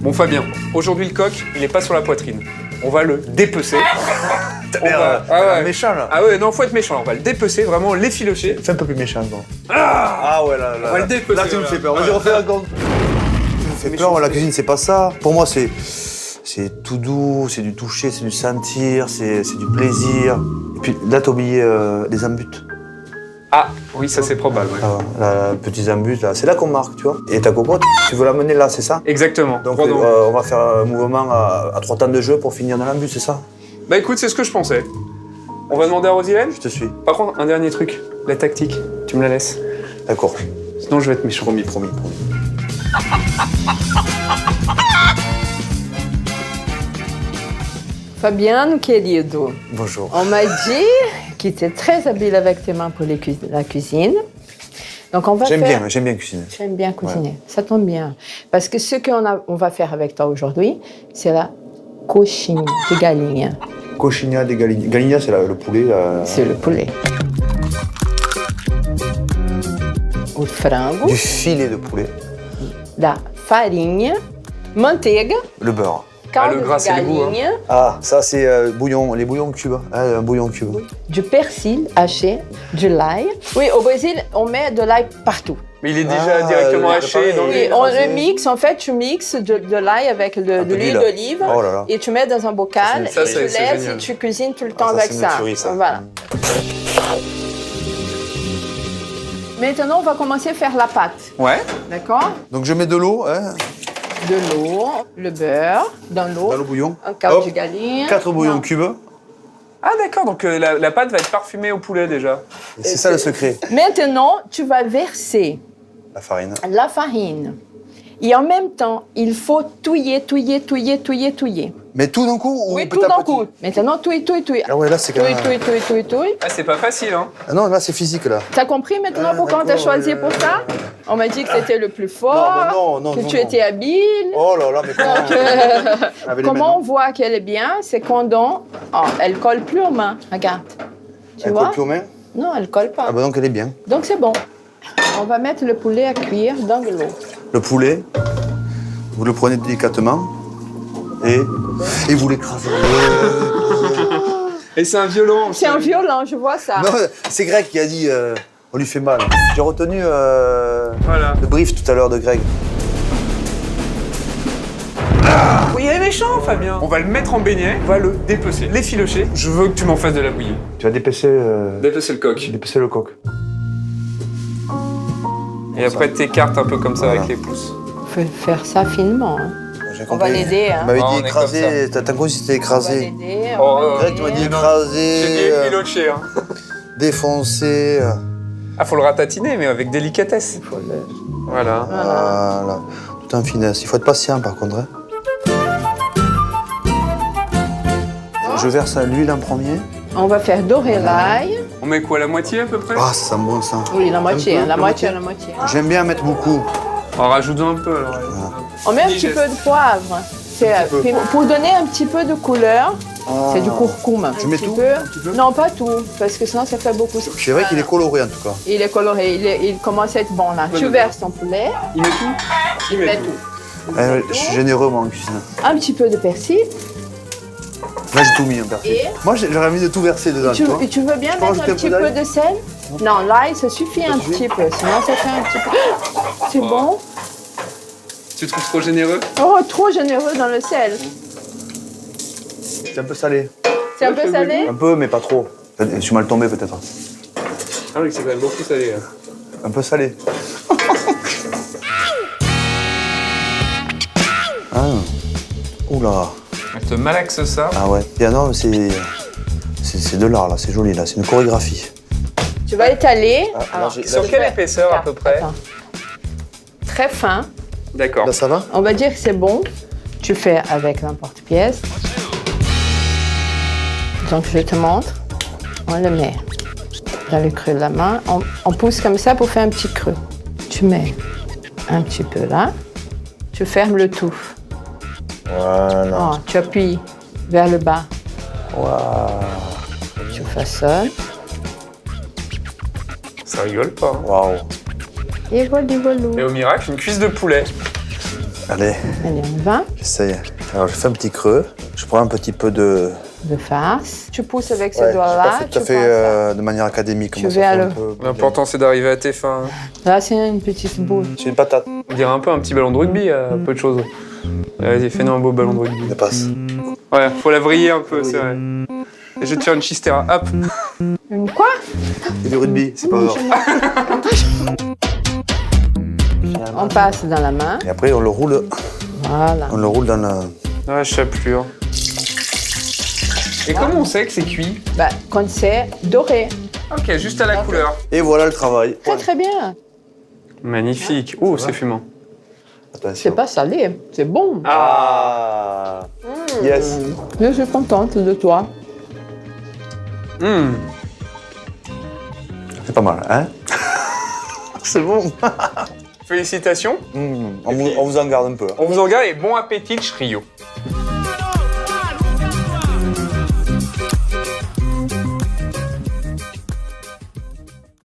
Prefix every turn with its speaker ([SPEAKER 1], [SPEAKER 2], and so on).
[SPEAKER 1] Bon Fabien, aujourd'hui le coq, il est pas sur la poitrine. On va le dépecer.
[SPEAKER 2] Méchant là.
[SPEAKER 1] Ah ouais, non, faut être méchant. On va le dépecer, vraiment l'effilocher.
[SPEAKER 2] Fais un peu plus méchant, bon.
[SPEAKER 3] Ah ouais, là.
[SPEAKER 1] On va le dépecer.
[SPEAKER 3] Là, tu me fais peur. Vas-y, refais encore.
[SPEAKER 2] Tu me fais peur, la cuisine, c'est pas ça. Pour moi, c'est tout doux, c'est du toucher, c'est du sentir, c'est du plaisir. Et puis là, t'as oublié les embutes.
[SPEAKER 1] Ah, oui, ça c'est probable. Ouais.
[SPEAKER 2] La petite embute, là, c'est là qu'on marque, tu vois. Et ta cocotte, tu veux l'amener là, c'est ça?
[SPEAKER 1] Exactement.
[SPEAKER 2] Donc on va faire un mouvement à 3 temps de jeu pour finir dans l'embute, c'est ça?
[SPEAKER 1] Bah écoute, c'est ce que je pensais. On va demander à Rosilène.
[SPEAKER 2] Je te suis.
[SPEAKER 1] Par contre, un dernier truc, la tactique, tu me la laisses.
[SPEAKER 2] D'accord.
[SPEAKER 1] Sinon, je vais être méchant.
[SPEAKER 2] Promis.
[SPEAKER 4] Fabiano, querido,
[SPEAKER 2] Bonjour.
[SPEAKER 4] on m'a dit que tu es très habile avec tes mains pour la cuisine. Donc on va
[SPEAKER 2] J'aime bien cuisiner.
[SPEAKER 4] J'aime bien cuisiner, ça tombe bien. Parce que ce qu'on va faire avec toi aujourd'hui, c'est la coxinha de galinha.
[SPEAKER 2] Coxinha de galinha. Galinha, c'est le poulet.
[SPEAKER 4] C'est le poulet. O frango,
[SPEAKER 2] Du filet de poulet.
[SPEAKER 4] da farinha, manteiga,
[SPEAKER 2] Le beurre.
[SPEAKER 4] caldo
[SPEAKER 1] le gras,
[SPEAKER 4] de
[SPEAKER 1] c'est le goût, hein.
[SPEAKER 4] galinha,
[SPEAKER 2] Ah, ça c'est les bouillons cubes. Hein, un bouillon cube.
[SPEAKER 4] du persil haché, du l'ail. Oui, au Brésil, on met de l'ail partout.
[SPEAKER 1] Mais il est déjà directement haché dans
[SPEAKER 4] Oui,
[SPEAKER 1] le...
[SPEAKER 4] on le mixe, en fait, tu mixes de l'ail avec de l'huile
[SPEAKER 2] d'huile.
[SPEAKER 4] d'olive
[SPEAKER 2] Oh là là.
[SPEAKER 4] et tu mets dans un bocal
[SPEAKER 1] Ça,
[SPEAKER 4] et
[SPEAKER 1] c'est
[SPEAKER 4] tu laisses
[SPEAKER 1] génial.
[SPEAKER 4] et tu cuisines tout le temps
[SPEAKER 2] ça,
[SPEAKER 4] avec
[SPEAKER 2] c'est
[SPEAKER 4] ça.
[SPEAKER 2] une tuerie, ça.
[SPEAKER 4] Voilà. Maintenant, on va commencer à faire la pâte,
[SPEAKER 1] Ouais.
[SPEAKER 4] d'accord?
[SPEAKER 2] Donc je mets de l'eau, hein,
[SPEAKER 4] De l'eau, le beurre, dans
[SPEAKER 2] dans le
[SPEAKER 4] l'eau,
[SPEAKER 2] bouillon.
[SPEAKER 4] un caldo
[SPEAKER 2] Hop,
[SPEAKER 4] de galinha.
[SPEAKER 2] 4 bouillons
[SPEAKER 4] Non.
[SPEAKER 2] cubes.
[SPEAKER 1] Ah d'accord, donc la pâte va être parfumée au poulet déjà.
[SPEAKER 2] Et c'est ça le secret.
[SPEAKER 4] Maintenant, tu vas verser
[SPEAKER 2] La farine.
[SPEAKER 4] la farine. Et en même temps, il faut touiller.
[SPEAKER 2] Mais tout d'un coup ou
[SPEAKER 4] Oui,
[SPEAKER 2] petit
[SPEAKER 4] tout
[SPEAKER 2] à
[SPEAKER 4] d'un
[SPEAKER 2] petit?
[SPEAKER 4] coup. Maintenant, touille.
[SPEAKER 2] Ah ouais, là c'est quand même...
[SPEAKER 4] Touille.
[SPEAKER 1] Ah c'est pas facile hein.
[SPEAKER 2] Ah non, là c'est physique là.
[SPEAKER 4] T'as compris maintenant pourquoi on t'a choisi pour ça? On m'a dit que t'étais le plus fort,
[SPEAKER 2] non,
[SPEAKER 4] que tu étais habile.
[SPEAKER 2] Oh là là, mais comment...
[SPEAKER 4] Donc,
[SPEAKER 2] Avec les
[SPEAKER 4] comment
[SPEAKER 2] mains,
[SPEAKER 4] on voit qu'elle est bien, c'est quand elle colle plus aux mains. Regarde. Tu
[SPEAKER 2] elle
[SPEAKER 4] vois?
[SPEAKER 2] colle plus aux mains?
[SPEAKER 4] Non, elle colle pas.
[SPEAKER 2] Ah bah donc elle est bien.
[SPEAKER 4] Donc c'est bon. On va mettre le poulet à cuire dans de l'eau.
[SPEAKER 2] Le poulet, vous le prenez délicatement et vous l'écrasez.
[SPEAKER 1] Et c'est un violon.
[SPEAKER 4] C'est un violent, je vois ça.
[SPEAKER 2] Non, c'est Greg qui a dit on lui fait mal. J'ai retenu
[SPEAKER 1] Voilà.
[SPEAKER 2] le brief tout à l'heure de Greg.
[SPEAKER 1] Oui, il est méchant Fabien. On va le mettre en beignet, on va le dépecer, l'effilocher. Je veux que tu m'en fasses de la bouillie.
[SPEAKER 2] Tu vas dépecer
[SPEAKER 1] Dépecer le coq.
[SPEAKER 2] le coq.
[SPEAKER 1] Et après t'écartes un peu comme ça
[SPEAKER 2] Voilà.
[SPEAKER 1] avec les pouces.
[SPEAKER 4] Faut faire ça finement. Hein.
[SPEAKER 2] J'ai
[SPEAKER 4] On va
[SPEAKER 2] compris.
[SPEAKER 4] l'aider.
[SPEAKER 2] Tu
[SPEAKER 4] Hein.
[SPEAKER 2] m'avais
[SPEAKER 1] Ah, on
[SPEAKER 2] dit
[SPEAKER 1] est
[SPEAKER 2] écraser, t'as compris si c'était
[SPEAKER 4] On va
[SPEAKER 2] écrasé.
[SPEAKER 4] l'aider.
[SPEAKER 1] Oh,
[SPEAKER 4] on va
[SPEAKER 2] Greg, tu m'as dit
[SPEAKER 4] l'aider.
[SPEAKER 2] écraser,
[SPEAKER 1] J'ai dit effilocher hein.
[SPEAKER 2] défoncer.
[SPEAKER 1] Ah faut le ratatiner mais avec délicatesse.
[SPEAKER 4] Faut le-
[SPEAKER 1] Voilà.
[SPEAKER 2] Voilà. Tout en finesse. Il faut être patient par contre. Hein. Je verse l'huile en premier.
[SPEAKER 4] On va faire dorer l'ail.
[SPEAKER 1] On met quoi, la moitié à peu près?
[SPEAKER 2] Ah, ça sent bon ça.
[SPEAKER 4] Oui, la moitié,
[SPEAKER 2] Un peu,
[SPEAKER 4] la
[SPEAKER 2] la
[SPEAKER 4] moitié,
[SPEAKER 2] moitié.
[SPEAKER 4] la moitié.
[SPEAKER 2] J'aime bien mettre beaucoup.
[SPEAKER 1] On rajoute un peu alors.
[SPEAKER 4] On met un petit
[SPEAKER 1] Digeste.
[SPEAKER 4] peu de poivre. C'est pour donner un petit peu de couleur. C'est du curcuma.
[SPEAKER 2] Je mets
[SPEAKER 4] Un petit
[SPEAKER 2] tout,
[SPEAKER 4] peu.
[SPEAKER 2] un petit peu
[SPEAKER 4] Non, pas tout, parce que sinon ça fait beaucoup.
[SPEAKER 2] C'est vrai qu'il est coloré en tout cas.
[SPEAKER 4] Il est coloré, il commence à être bon là. Tu verses ton poulet,
[SPEAKER 1] Il met tout?
[SPEAKER 4] il met tout.
[SPEAKER 2] Je suis généreux moi en cuisine.
[SPEAKER 4] Un petit peu de persil.
[SPEAKER 2] Là j'ai tout mis en persil.
[SPEAKER 4] Et
[SPEAKER 2] Moi j'aurais envie de tout verser dedans.
[SPEAKER 4] tu,
[SPEAKER 2] tu vois.
[SPEAKER 4] et tu veux bien
[SPEAKER 2] peux
[SPEAKER 4] mettre
[SPEAKER 2] rajouter
[SPEAKER 4] un
[SPEAKER 2] un
[SPEAKER 4] petit
[SPEAKER 2] peu
[SPEAKER 4] peu
[SPEAKER 2] d'ail
[SPEAKER 4] de sel? Non, l'ail, ça suffit un
[SPEAKER 2] suffit
[SPEAKER 4] petit peu. Sinon, ça fait un petit peu. C'est bon?
[SPEAKER 1] Tu trouves trop généreux?
[SPEAKER 4] Oh, trop généreux dans le sel.
[SPEAKER 2] C'est un peu salé.
[SPEAKER 4] C'est un peu salé?
[SPEAKER 2] Un peu mais pas trop. Je suis mal tombé peut-être.
[SPEAKER 1] Ah oui, c'est quand même beaucoup salé.
[SPEAKER 2] Un peu salé. Ah. Oula.
[SPEAKER 1] Elle te malaxe ça.
[SPEAKER 2] Ah ouais. Et non, c'est de l'art là, c'est joli là, c'est une chorégraphie.
[SPEAKER 4] Tu vas étaler.
[SPEAKER 2] Ah,
[SPEAKER 4] Alors,
[SPEAKER 2] là, j'ai-
[SPEAKER 1] Sur quelle épaisseur à peu près?
[SPEAKER 4] Attends. Très fin.
[SPEAKER 1] D'accord.
[SPEAKER 2] Là ça va?
[SPEAKER 4] On va dire que c'est bon. Tu fais avec l'emporte-pièce. Donc je te montre. On le met dans le creux de la main. On pousse comme ça pour faire un petit creux. Tu mets un petit peu là. Tu fermes le tout.
[SPEAKER 2] Voilà.
[SPEAKER 4] Oh, tu appuies vers le bas.
[SPEAKER 2] Waouh.
[SPEAKER 4] Tu façonnes.
[SPEAKER 1] Ça rigole pas. Hein.
[SPEAKER 2] Waouh.
[SPEAKER 4] Et voilà.
[SPEAKER 1] Et au miracle, une cuisse de poulet.
[SPEAKER 2] Allez,
[SPEAKER 4] Allez, on y va.
[SPEAKER 2] j'essaye. Alors, je fais un petit creux. Je prends un petit peu de...
[SPEAKER 4] De face. Tu pousses avec
[SPEAKER 2] Ouais,
[SPEAKER 4] ce doigt-là.
[SPEAKER 2] j'ai pas fait tout à
[SPEAKER 4] tu
[SPEAKER 2] fait
[SPEAKER 4] penses
[SPEAKER 2] de manière académique.
[SPEAKER 4] Tu
[SPEAKER 2] Comment ça
[SPEAKER 4] vas
[SPEAKER 2] fait
[SPEAKER 4] le-
[SPEAKER 2] un peu-
[SPEAKER 1] L'important, c'est d'arriver à tes fins.
[SPEAKER 4] Là, c'est une petite boule.
[SPEAKER 2] C'est une patate.
[SPEAKER 1] On dirait un peu un petit ballon de rugby, peu de choses. Vas-y, fais-nous un beau ballon de rugby.
[SPEAKER 2] Ça passe.
[SPEAKER 1] Ouais, faut la vriller un peu, c'est vrai. Et je vais te faire une chistera. Hop.
[SPEAKER 4] Une quoi?
[SPEAKER 2] C'est du rugby, c'est pas grave.
[SPEAKER 4] On passe dans la main.
[SPEAKER 2] Et après, on le roule
[SPEAKER 4] Voilà.
[SPEAKER 2] dans la...
[SPEAKER 1] Ouais, chapelure. Et comment on sait que c'est cuit?
[SPEAKER 4] Bah, quand c'est doré.
[SPEAKER 1] Ok, juste à la couleur.
[SPEAKER 2] Et voilà le travail.
[SPEAKER 4] Très très bien.
[SPEAKER 1] Magnifique. Oh, c'est fumant.
[SPEAKER 4] C'est
[SPEAKER 2] Attention.
[SPEAKER 4] pas salé, c'est bon.
[SPEAKER 2] Ah Yes.
[SPEAKER 4] Je suis contente de toi.
[SPEAKER 1] Hum.
[SPEAKER 2] C'est pas mal, hein? C'est bon.
[SPEAKER 1] Félicitations.
[SPEAKER 2] On vous en garde un peu.
[SPEAKER 1] On vous en garde et bon appétit, Shrio.